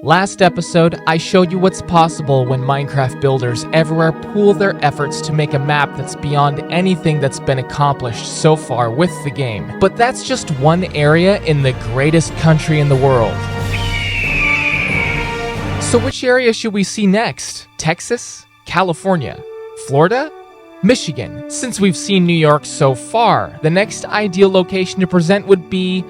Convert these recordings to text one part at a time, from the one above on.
Last episode, I showed you what's possible when Minecraft builders everywhere pool their efforts to make a map that's beyond anything that's been accomplished so far with the game. But that's just one area in the greatest country in the world. So which area should we see next? Texas? California? Florida? Michigan? Since we've seen New York so far, the next ideal location to present would be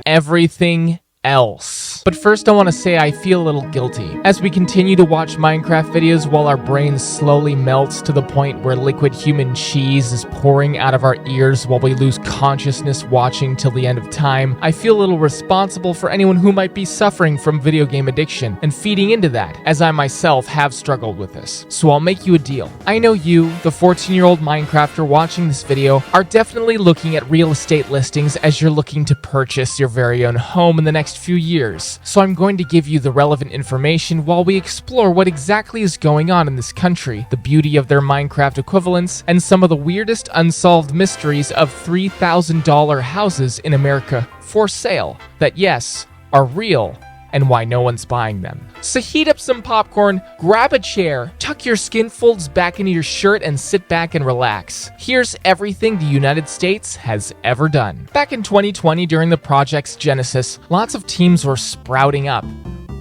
everything else. But first I want to say I feel a little guilty. As we continue to watch Minecraft videos while our brains slowly melts to the point where liquid human cheese is pouring out of our ears while we lose consciousness watching till the end of time, I feel a little responsible for anyone who might be suffering from video game addiction and feeding into that, as I myself have struggled with this. So I'll make you a deal. I know you, the 14-year-old Minecrafter watching this video, are definitely looking at real estate listings as you're looking to purchase your very own home in the next few years. So I'm going to give you the relevant information while we explore what exactly is going on in this country, the beauty of their Minecraft equivalents, and some of the weirdest unsolved mysteries of $3,000 houses in America for sale that, yes, are real, and why no one's buying them. So heat up some popcorn, grab a chair, tuck your skin folds back into your shirt, and sit back and relax. Here's everything the United States has ever done. Back in 2020, during the project's genesis, lots of teams were sprouting up.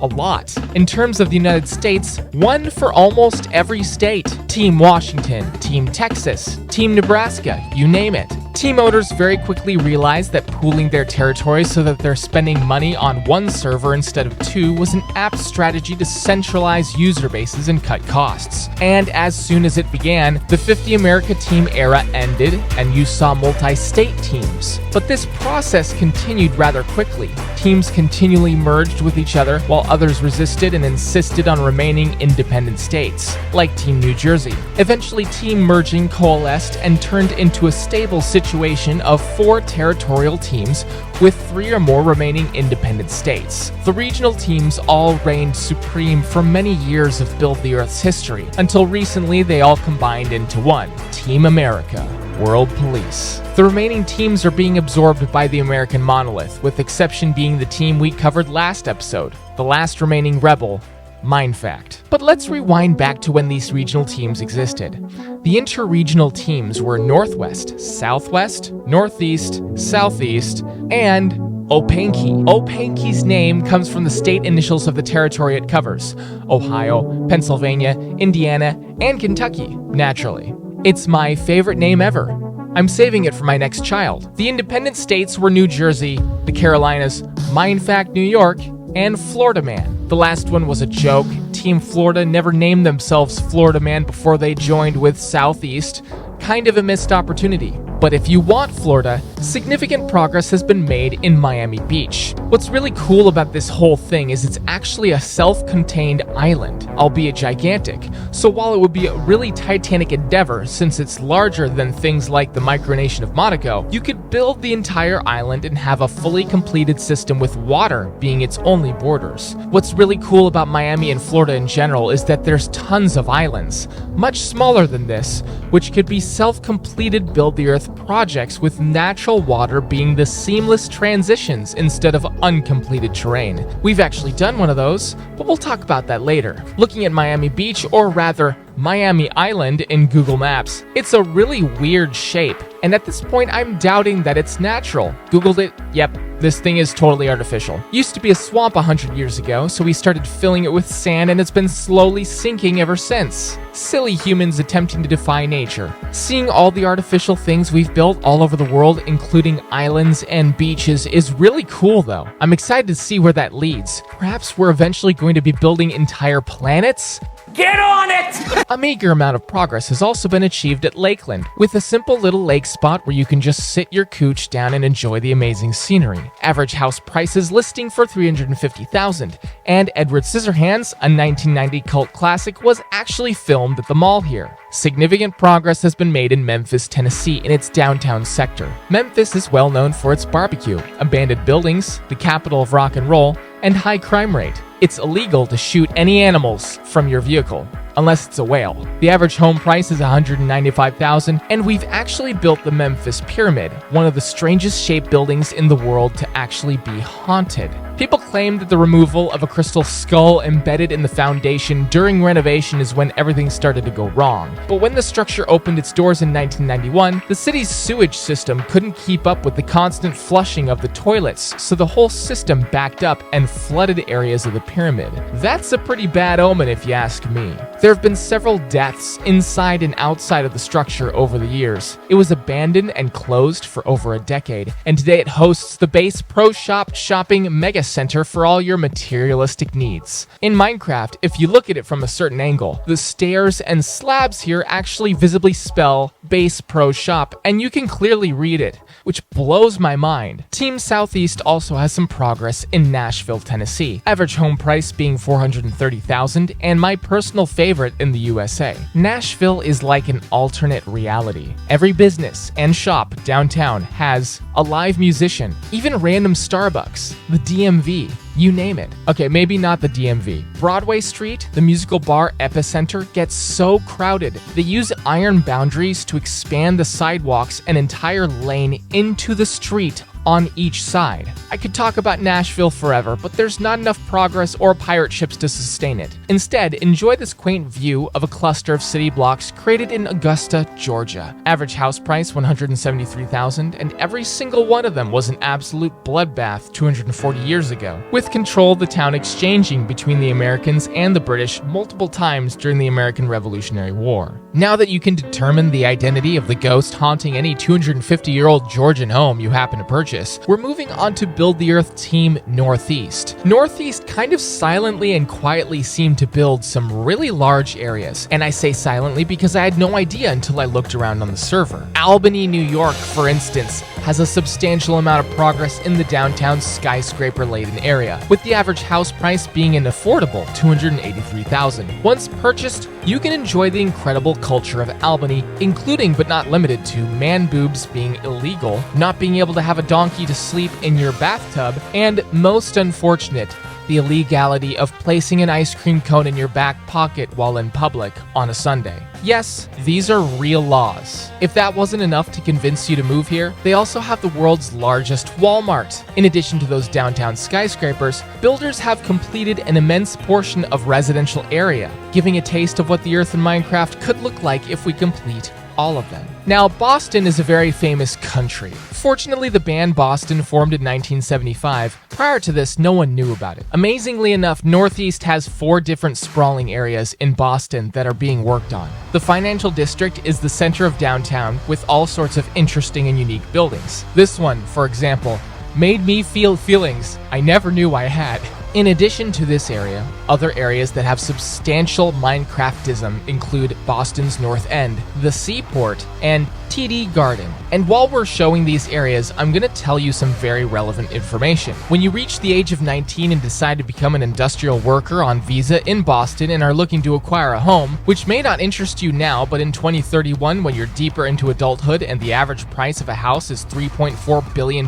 A lot. In terms of the United States, one for almost every state. Team Washington, Team Texas, Team Nebraska, you name it. Team owners very quickly realized that pooling their territory so that they're spending money on one server instead of two was an apt strategy to centralize user bases and cut costs. And as soon as it began, the 50 America team era ended and you saw multi-state teams. But this process continued rather quickly. Teams continually merged with each other while others resisted and insisted on remaining independent states, like Team New Jersey. Eventually, team merging coalesced and turned into a stable situation of 4 territorial teams with 3 or more remaining independent states. The regional teams all reigned supreme for many years of Build the Earth's history, until recently they all combined into one, Team America, World Police. The remaining teams are being absorbed by the American monolith, with exception being the team we covered last episode, the last remaining rebel, Minecraft. But let's rewind back to when these regional teams existed. The inter-regional teams were Northwest, Southwest, Northeast, Southeast, and Opanky. Opanky's name comes from the state initials of the territory it covers: Ohio, Pennsylvania, Indiana, and Kentucky, naturally. It's my favorite name ever. I'm saving it for my next child. The independent states were New Jersey, the Carolinas, Minecraft, New York, and Florida Man. The last one was a joke. Team Florida never named themselves Florida Man before they joined with Southeast. Kind of a missed opportunity. But if you want Florida, significant progress has been made in Miami Beach. What's really cool about this whole thing is it's actually a self-contained island, albeit gigantic. So while it would be a really titanic endeavor since it's larger than things like the micronation of Monaco, you could build the entire island and have a fully completed system with water being its only borders. What's really cool about Miami and Florida in general is that there's tons of islands, much smaller than this, which could be self-completed Build the Earth projects with natural water being the seamless transitions instead of uncompleted terrain. We've actually done one of those, but we'll talk about that later. Looking at Miami Beach, or rather Miami Island in Google Maps, it's a really weird shape, and at this point I'm doubting that it's natural. Googled it, yep, this thing is totally artificial. Used to be a swamp 100 years ago, so we started filling it with sand and it's been slowly sinking ever since. Silly humans attempting to defy nature. Seeing all the artificial things we've built all over the world, including islands and beaches, is really cool though. I'm excited to see where that leads. Perhaps we're eventually going to be building entire planets? Get on it! A meager amount of progress has also been achieved at Lakeland, with a simple little lake spot where you can just sit your cooch down and enjoy the amazing scenery. Average house prices listing for $350,000, and Edward Scissorhands, a 1990 cult classic, was actually filmed at the mall here. Significant progress has been made in Memphis, Tennessee in its downtown sector. Memphis is well known for its barbecue, abandoned buildings, the capital of rock and roll, and high crime rate. It's illegal to shoot any animals from your vehicle, unless it's a whale. The average home price is $195,000, and we've actually built the Memphis Pyramid, one of the strangest shaped buildings in the world to actually be haunted. People claim that the removal of a crystal skull embedded in the foundation during renovation is when everything started to go wrong. But when the structure opened its doors in 1991, the city's sewage system couldn't keep up with the constant flushing of the toilets, so the whole system backed up and flooded areas of the pyramid. That's a pretty bad omen if you ask me. There have been several deaths inside and outside of the structure over the years. It was abandoned and closed for over a decade, and today it hosts the Base Pro Shop shopping mega center for all your materialistic needs. In Minecraft, if you look at it from a certain angle, the stairs and slabs here actually visibly spell Base Pro Shop, and you can clearly read it, which blows my mind. Team Southeast also has some progress in Nashville, Tennessee. Average home price being $430,000, and my personal favorite in the USA. Nashville is like an alternate reality. Every business and shop downtown has a live musician, even random Starbucks, the DMV, you name it. Okay, maybe not the DMV. Broadway Street, the musical bar epicenter, gets so crowded. They use iron boundaries to expand the sidewalks an entire lane into the street on each side. I could talk about Nashville forever, but there's not enough progress or pirate ships to sustain it. Instead, enjoy this quaint view of a cluster of city blocks created in Augusta, Georgia. Average house price $173,000, and every single one of them was an absolute bloodbath 240 years ago, with control of the town exchanging between the Americans and the British multiple times during the American Revolutionary War. Now that you can determine the identity of the ghost haunting any 250-year-old Georgian home you happen to purchase, we're moving on to Build the Earth Team Northeast. Northeast kind of silently and quietly seemed to build some really large areas, and I say silently because I had no idea until I looked around on the server. Albany, New York, for instance, has a substantial amount of progress in the downtown skyscraper-laden area, with the average house price being an affordable $283,000. Once purchased, you can enjoy the incredible culture of Albany, including but not limited to man boobs being illegal, not being able to have a donkey to sleep in your bathtub, and most unfortunate, the illegality of placing an ice cream cone in your back pocket while in public on a Sunday. Yes, these are real laws. If that wasn't enough to convince you to move here, they also have the world's largest Walmart. In addition to those downtown skyscrapers, builders have completed an immense portion of residential area, giving a taste of what the Earth in Minecraft could look like if we complete all of them. Now, Boston is a very famous country. Fortunately, the band Boston formed in 1975. Prior to this, no one knew about it. Amazingly enough, Northeast has 4 different sprawling areas in Boston that are being worked on. The financial district is the center of downtown with all sorts of interesting and unique buildings. This one, for example, made me feel feelings I never knew I had. In addition to this area, other areas that have substantial Minecraftism include Boston's North End, the Seaport, and TD Garden. And while we're showing these areas, I'm going to tell you some very relevant information. When you reach the age of 19 and decide to become an industrial worker on visa in Boston and are looking to acquire a home, which may not interest you now, but in 2031 when you're deeper into adulthood and the average price of a house is $3.4 billion,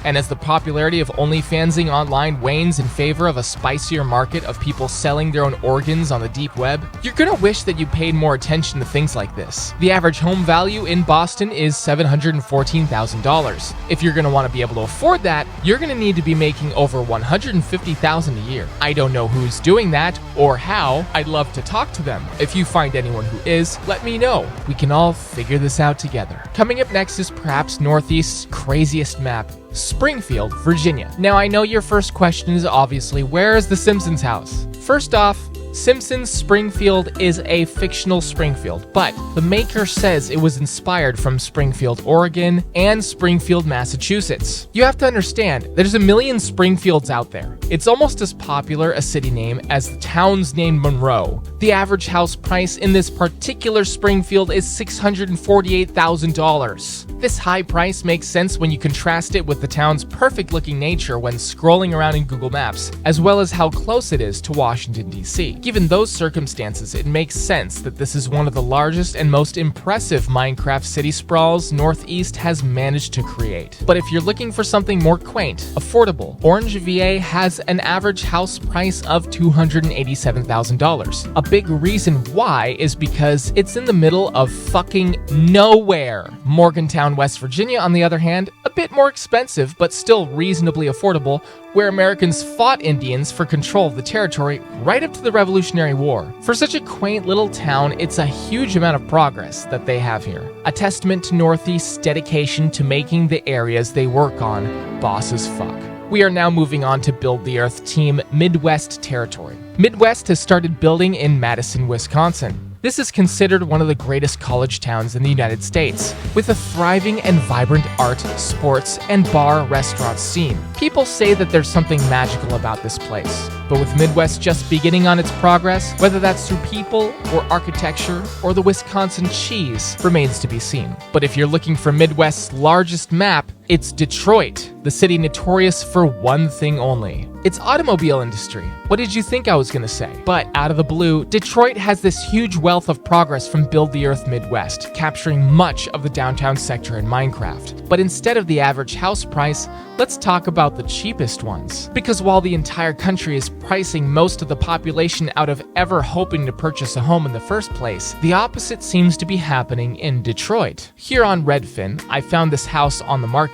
and as the popularity of OnlyFansing online wanes in favor of a spicier market of people selling their own organs on the deep web, you're gonna wish that you paid more attention to things like this. The average home value in Boston is $714,000. If you're gonna want to be able to afford that, you're gonna need to be making over $150,000 a year. I don't know who's doing that or how. I'd love to talk to them. If you find anyone who is, let me know. We can all figure this out together. Coming up next is perhaps Northeast's craziest map, Springfield, Virginia. Now, I know your first question is obviously, where is the Simpsons house? First off, Simpsons Springfield is a fictional Springfield, but the maker says it was inspired from Springfield, Oregon, and Springfield, Massachusetts. You have to understand, there's a million Springfields out there. It's almost as popular a city name as the town's named Monroe. The average house price in this particular Springfield is $648,000. This high price makes sense when you contrast it with the town's perfect-looking nature when scrolling around in Google Maps, as well as how close it is to Washington, D.C. Given those circumstances, it makes sense that this is one of the largest and most impressive Minecraft city sprawls Northeast has managed to create. But if you're looking for something more quaint, affordable, Orange, VA has an average house price of $287,000. A big reason why is because it's in the middle of fucking nowhere. Morgantown, West Virginia, on the other hand, a bit more expensive but still reasonably affordable, where Americans fought Indians for control of the territory right up to the Revolutionary War. For such a quaint little town, it's a huge amount of progress that they have here. A testament to Northeast's dedication to making the areas they work on boss as fuck. We are now moving on to Build the Earth Team Midwest Territory. Midwest has started building in Madison, Wisconsin. This is considered one of the greatest college towns in the United States, with a thriving and vibrant art, sports, and bar restaurant scene. People say that there's something magical about this place, but with Midwest just beginning on its progress, whether that's through people or architecture or the Wisconsin cheese remains to be seen. But if you're looking for Midwest's largest map, it's Detroit, the city notorious for one thing only: its automobile industry. What did you think I was gonna say? But out of the blue, Detroit has this huge wealth of progress from Build the Earth Midwest, capturing much of the downtown sector in Minecraft. But instead of the average house price, let's talk about the cheapest ones. Because while the entire country is pricing most of the population out of ever hoping to purchase a home in the first place, the opposite seems to be happening in Detroit. Here on Redfin, I found this house on the market.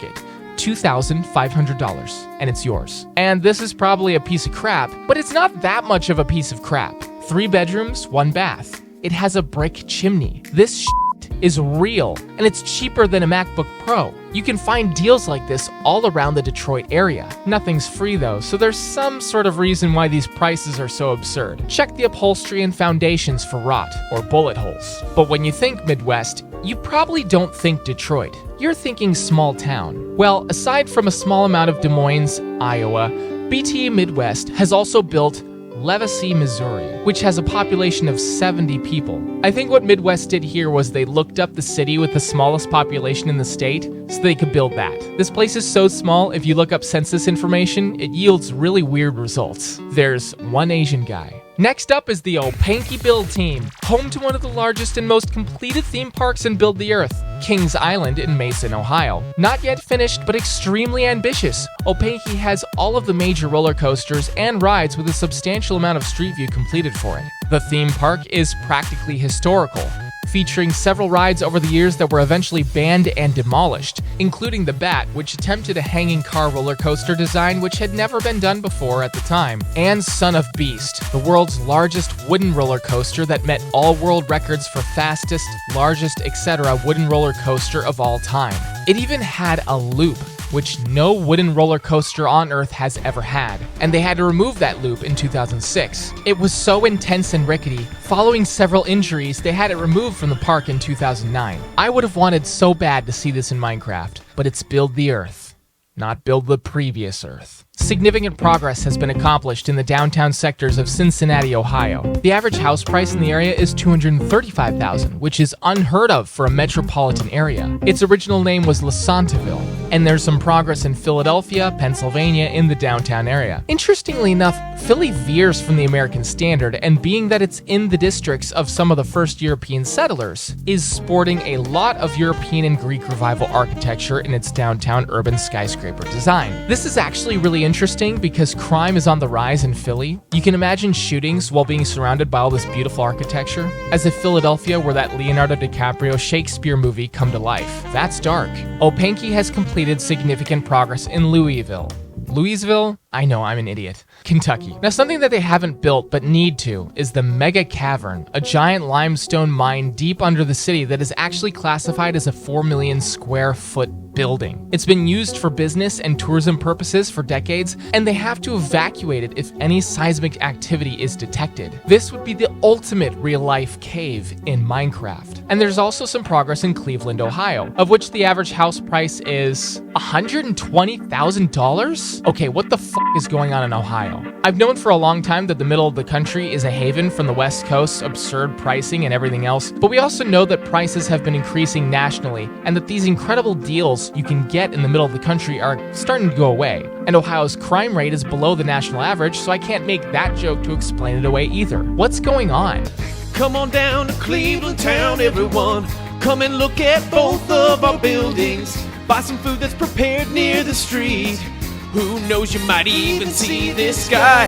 $2,500, and it's yours. And this is probably a piece of crap, but it's not that much of a piece of crap. 3 bedrooms, 1 bath. It has a brick chimney. This shit is real, and it's cheaper than a MacBook Pro. You can find deals like this all around the Detroit area. Nothing's free though, so there's some sort of reason why these prices are so absurd. Check the upholstery and foundations for rot or bullet holes. But when you think Midwest, you probably don't think Detroit. You're thinking small town. Well, aside from a small amount of Des Moines, Iowa, BT Midwest has also built Levacy, Missouri, which has a population of 70 people. I think what Midwest did here was they looked up the city with the smallest population in the state so they could build that. This place is so small, if you look up census information, it yields really weird results. There's one Asian guy. Next up is the Opanky Build Team, home to one of the largest and most completed theme parks in Build the Earth, Kings Island in Mason, Ohio. Not yet finished, but extremely ambitious, Opanky has all of the major roller coasters and rides with a substantial amount of street view completed for it. The theme park is practically historical, featuring several rides over the years that were eventually banned and demolished, including the Bat, which attempted a hanging car roller coaster design which had never been done before at the time, and Son of Beast, the world's largest wooden roller coaster that met all world records for fastest, largest, etc. wooden roller coaster of all time. It even had a loop, which no wooden roller coaster on Earth has ever had, and they had to remove that loop in 2006. It was so intense and rickety, following several injuries, they had it removed from the park in 2009. I would have wanted so bad to see this in Minecraft, but it's Build the Earth, not Build the Previous Earth. Significant progress has been accomplished in the downtown sectors of Cincinnati, Ohio. The average house price in the area is $235,000, which is unheard of for a metropolitan area. Its original name was Lasanteville, and there's some progress in Philadelphia, Pennsylvania in the downtown area. Interestingly enough, Philly veers from the American standard, and being that it's in the districts of some of the first European settlers, is sporting a lot of European and Greek revival architecture in its downtown urban skyscraper design. This is actually really interesting because crime is on the rise in Philly. You can imagine shootings while being surrounded by all this beautiful architecture, as if Philadelphia were that Leonardo DiCaprio Shakespeare movie come to life. That's dark. Opanky has completed significant progress in Louisville? I know, I'm an idiot. Kentucky. Now, something that they haven't built but need to is the Mega Cavern, a giant limestone mine deep under the city that is actually classified as a 4 million square foot building. It's been used for business and tourism purposes for decades, and they have to evacuate it if any seismic activity is detected. This would be the ultimate real-life cave in Minecraft. And there's also some progress in Cleveland, Ohio, of which the average house price is $120,000? Okay, what the f is going on in Ohio? I've known for a long time that the middle of the country is a haven from the West Coast's absurd pricing and everything else, but we also know that prices have been increasing nationally, and that these incredible deals you can get in the middle of the country are starting to go away. And Ohio's crime rate is below the national average, so I can't make that joke to explain it away either. What's going on? Come on down to Cleveland town, everyone. Come and look at both of our buildings. Buy some food that's prepared near the street. Who knows, you might even see this guy.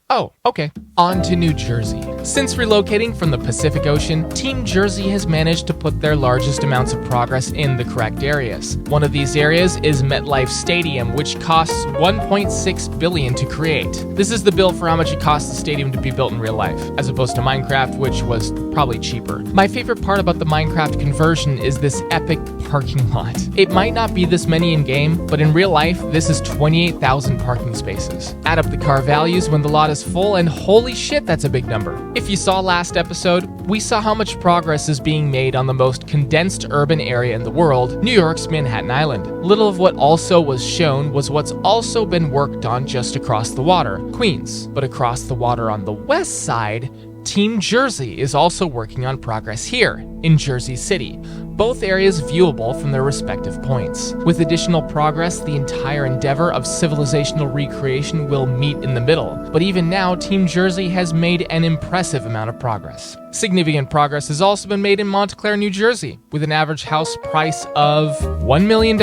Oh, okay. On to New Jersey. Since relocating from the Pacific Ocean, Team Jersey has managed to put their largest amounts of progress in the correct areas. One of these areas is MetLife Stadium, which costs $1.6 billion to create. This is the bill for how much it costs the stadium to be built in real life, as opposed to Minecraft, which was probably cheaper. My favorite part about the Minecraft conversion is this epic parking lot. It might not be this many in-game, but in real life, this is 28,000 parking spaces. Add up the car values when the lot is full, and holy shit, that's a big number. If you saw last episode, we saw how much progress is being made on the most condensed urban area in the world, New York's Manhattan Island. Little of what also was shown was what's also been worked on just across the water, Queens. But across the water on the west side, Team Jersey is also working on progress here, in Jersey City, both areas viewable from their respective points. With additional progress, the entire endeavor of civilizational recreation will meet in the middle, but even now, Team Jersey has made an impressive amount of progress. Significant progress has also been made in Montclair, New Jersey, with an average house price of $1 million.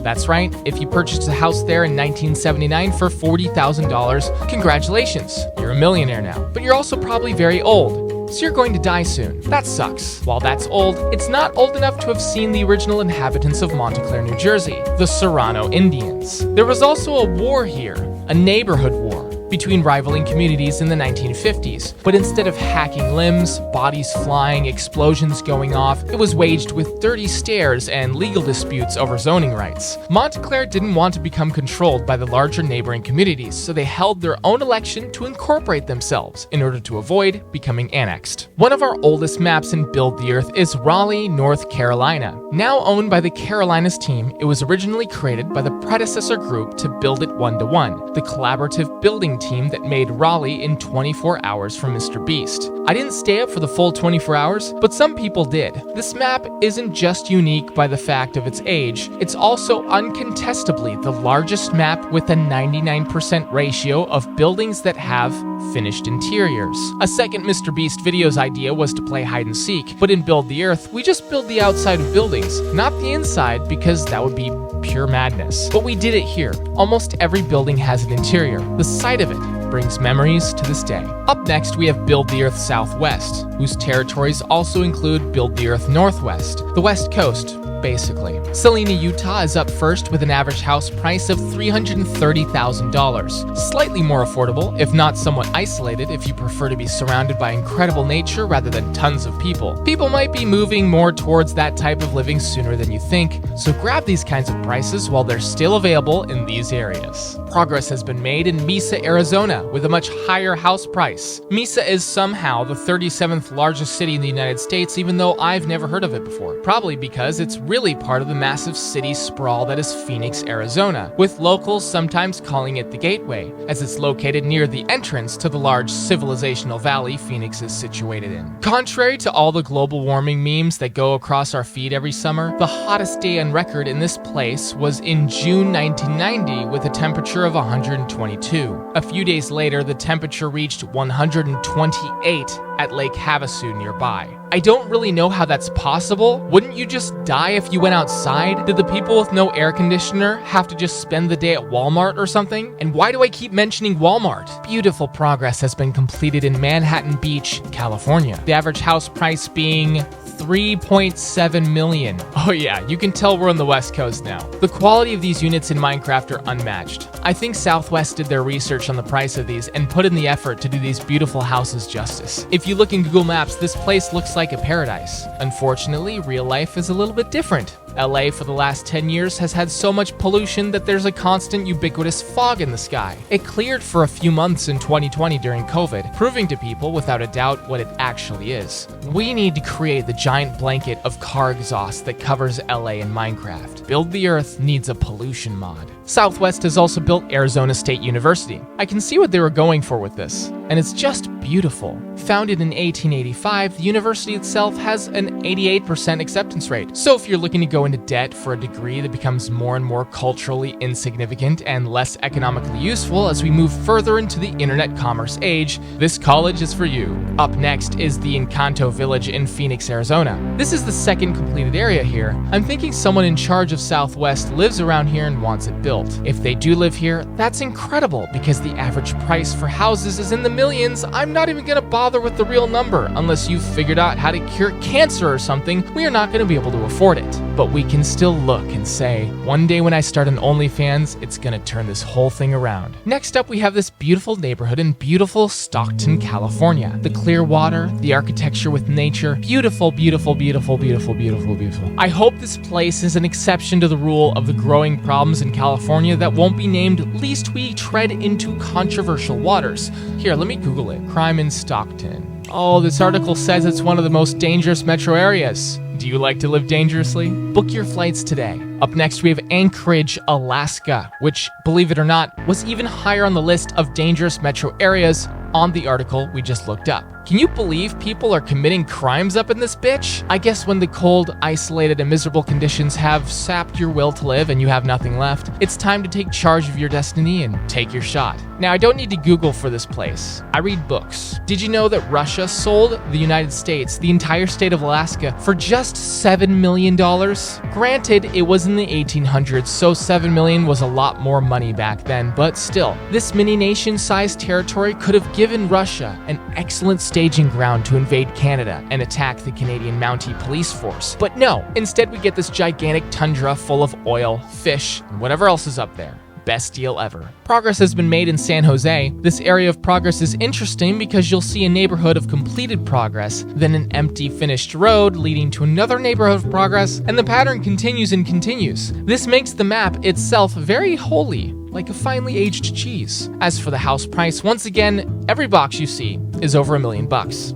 That's right, if you purchased a house there in 1979 for $40,000, congratulations, you're a millionaire now. But you're also probably very old, so you're going to die soon. That sucks. While that's old, it's not old enough to have seen the original inhabitants of Montclair, New Jersey, the Serrano Indians. There was also a war here, a neighborhood war, between rivaling communities in the 1950s. But instead of hacking limbs, bodies flying, explosions going off, it was waged with dirty stares and legal disputes over zoning rights. Montclair didn't want to become controlled by the larger neighboring communities, so they held their own election to incorporate themselves in order to avoid becoming annexed. One of our oldest maps in Build the Earth is Raleigh, North Carolina. Now owned by the Carolinas team, it was originally created by the predecessor group to Build It 1-to-1, the collaborative building team that made Raleigh in 24 hours from Mr. Beast. I didn't stay up for the full 24 hours, but some people did. This map isn't just unique by the fact of its age, it's also uncontestably the largest map with a 99% ratio of buildings that have finished interiors. A second Mr. Beast video's idea was to play hide and seek, but in Build the Earth, we just build the outside of buildings, not the inside, because that would be pure madness. But we did it here. Almost every building has an interior. The sight of it brings memories to this day. Up next, we have Build the Earth Southwest, whose territories also include Build the Earth Northwest, the West Coast, basically. Salina, Utah is up first with an average house price of $330,000. Slightly more affordable, if not somewhat isolated if you prefer to be surrounded by incredible nature rather than tons of people. People might be moving more towards that type of living sooner than you think, so grab these kinds of prices while they're still available in these areas. Progress has been made in Mesa, Arizona, with a much higher house price. Mesa is somehow the 37th largest city in the United States, even though I've never heard of it before. Probably because it's really part of the massive city sprawl that is Phoenix, Arizona, with locals sometimes calling it the Gateway, as it's located near the entrance to the large civilizational valley Phoenix is situated in. Contrary to all the global warming memes that go across our feed every summer, the hottest day on record in this place was in June 1990 with a temperature of 122. A few days later, the temperature reached 128 at Lake Havasu nearby. I don't really know how that's possible. Wouldn't you just die if you went outside? Did the people with no air conditioner have to just spend the day at Walmart or something? And why do I keep mentioning Walmart? Beautiful progress has been completed in Manhattan Beach, California. The average house price being $3.7 million. Oh yeah, you can tell we're on the West Coast now. The quality of these units in Minecraft are unmatched. I think Southwest did their research on the price of these and put in the effort to do these beautiful houses justice. If you look in Google Maps, this place looks like a paradise. Unfortunately, real life is a little bit different. LA for the last 10 years has had so much pollution that there's a constant ubiquitous fog in the sky. It cleared for a few months in 2020 during COVID, proving to people without a doubt what it actually is. We need to create the giant blanket of car exhaust that covers LA in Minecraft. Build the Earth needs a pollution mod. Southwest has also built Arizona State University. I can see what they were going for with this, and it's just beautiful. Founded in 1885, the university itself has an 88% acceptance rate. So if you're looking to go into debt for a degree that becomes more and more culturally insignificant and less economically useful as we move further into the internet commerce age, this college is for you. Up next is the Encanto Village in Phoenix, Arizona. This is the second completed area here. I'm thinking someone in charge of Southwest lives around here and wants it built. If they do live here, that's incredible because the average price for houses is in the millions. I'm not even gonna bother bother with the real number. Unless you've figured out how to cure cancer or something, we are not going to be able to afford it. But we can still look and say, one day when I start an OnlyFans, it's going to turn this whole thing around. Next up, we have this beautiful neighborhood in beautiful Stockton, California. The clear water, the architecture with nature, beautiful, beautiful, beautiful, beautiful, beautiful, beautiful. I hope this place is an exception to the rule of the growing problems in California that won't be named lest we tread into controversial waters. Here, let me Google it. Crime in Stockton. Oh, this article says it's one of the most dangerous metro areas. Do you like to live dangerously? Book your flights today. Up next, we have Anchorage, Alaska, which, believe it or not, was even higher on the list of dangerous metro areas on the article we just looked up. Can you believe people are committing crimes up in this bitch? I guess when the cold, isolated, and miserable conditions have sapped your will to live and you have nothing left, it's time to take charge of your destiny and take your shot. Now, I don't need to Google for this place. I read books. Did you know that Russia sold the United States, the entire state of Alaska, for just $7 million? Granted, it was in the 1800s, so $7 million was a lot more money back then, but still, this mini nation-sized territory could have given Russia an excellent staging ground to invade Canada and attack the Canadian Mountie Police Force. But no, instead we get this gigantic tundra full of oil, fish, and whatever else is up there. Best deal ever. Progress has been made in San Jose. This area of progress is interesting because you'll see a neighborhood of completed progress, then an empty finished road leading to another neighborhood of progress, and the pattern continues and continues. This makes the map itself very holy, like a finely aged cheese. As for the house price, once again, every box you see is over $1 million.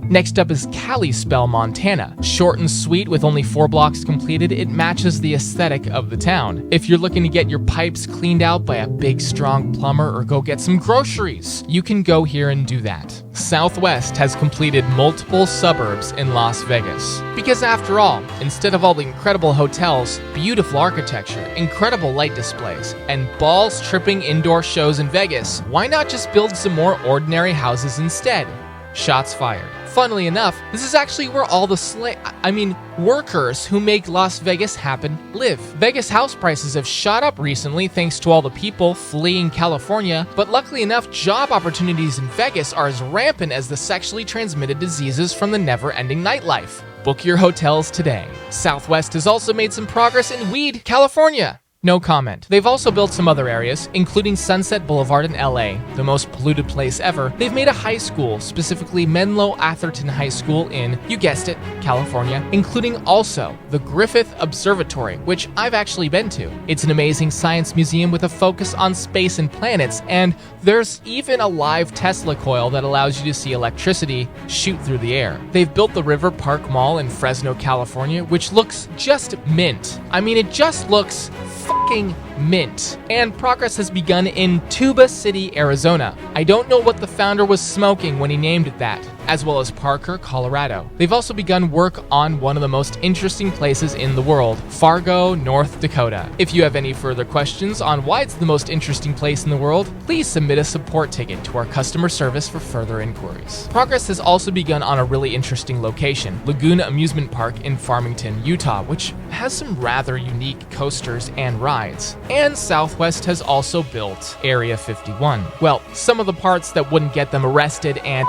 Next up is Kalispell, Montana. Short and sweet with only 4 blocks completed, it matches the aesthetic of the town. If you're looking to get your pipes cleaned out by a big strong plumber or go get some groceries, you can go here and do that. Southwest has completed multiple suburbs in Las Vegas. Because after all, instead of all the incredible hotels, beautiful architecture, incredible light displays, and balls-tripping indoor shows in Vegas, why not just build some more ordinary houses instead? Shots fired. Funnily enough, this is actually where all the workers who make Las Vegas happen live. Vegas house prices have shot up recently thanks to all the people fleeing California, but luckily enough, job opportunities in Vegas are as rampant as the sexually transmitted diseases from the never-ending nightlife. Book your hotels today. Southwest has also made some progress in Weed, California. No comment. They've also built some other areas, including Sunset Boulevard in LA, the most polluted place ever. They've made a high school, specifically Menlo Atherton High School in, you guessed it, California, including also the Griffith Observatory, which I've actually been to. It's an amazing science museum with a focus on space and planets, and there's even a live Tesla coil that allows you to see electricity shoot through the air. They've built the River Park Mall in Fresno, California, which looks just mint. I mean, it just looks fucking mint. And progress has begun in Tuba City, Arizona. I don't know what the founder was smoking when he named it that, as well as Parker, Colorado. They've also begun work on one of the most interesting places in the world, Fargo, North Dakota. If you have any further questions on why it's the most interesting place in the world, please submit a support ticket to our customer service for further inquiries. Progress has also begun on a really interesting location, Laguna Amusement Park in Farmington, Utah, which has some rather unique coasters and rides. And Southwest has also built Area 51. Well, some of the parts that wouldn't get them arrested and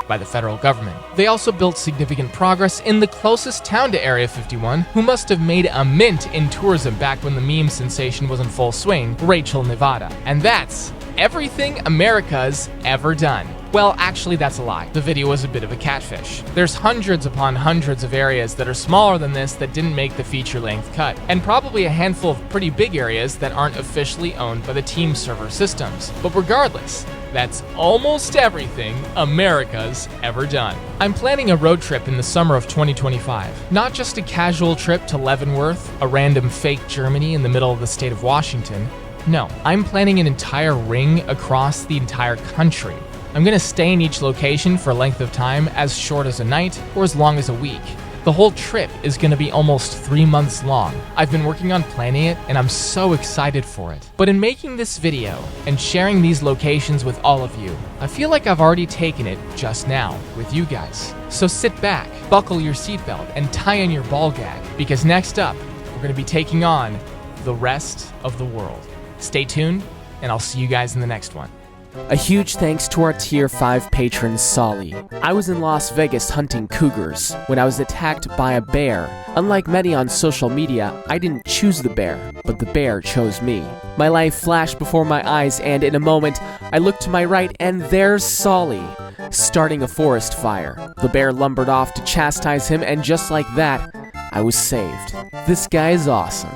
by the federal government. They also built significant progress in the closest town to Area 51, who must have made a mint in tourism back when the meme sensation was in full swing, Rachel, Nevada. And that's everything America's ever done. Well, actually, that's a lie. The video was a bit of a catfish. There's hundreds upon hundreds of areas that are smaller than this that didn't make the feature-length cut, and probably a handful of pretty big areas that aren't officially owned by the team server systems. But regardless, that's almost everything America's ever done. I'm planning a road trip in the summer of 2025. Not just a casual trip to Leavenworth, a random fake Germany in the middle of the state of Washington. No, I'm planning an entire ring across the entire country. I'm gonna stay in each location for a length of time as short as a night or as long as a week. The whole trip is gonna be almost 3 months long. I've been working on planning it and I'm so excited for it. But in making this video and sharing these locations with all of you, I feel like I've already taken it just now with you guys. So sit back, buckle your seatbelt, and tie in your ball gag, because next up, we're gonna be taking on the rest of the world. Stay tuned, and I'll see you guys in the next one. A huge thanks to our Tier 5 patron, Solly. I was in Las Vegas hunting cougars when I was attacked by a bear. Unlike many on social media, I didn't choose the bear, but the bear chose me. My life flashed before my eyes, and in a moment, I looked to my right, and there's Solly, starting a forest fire. The bear lumbered off to chastise him, and just like that, I was saved. This guy is awesome.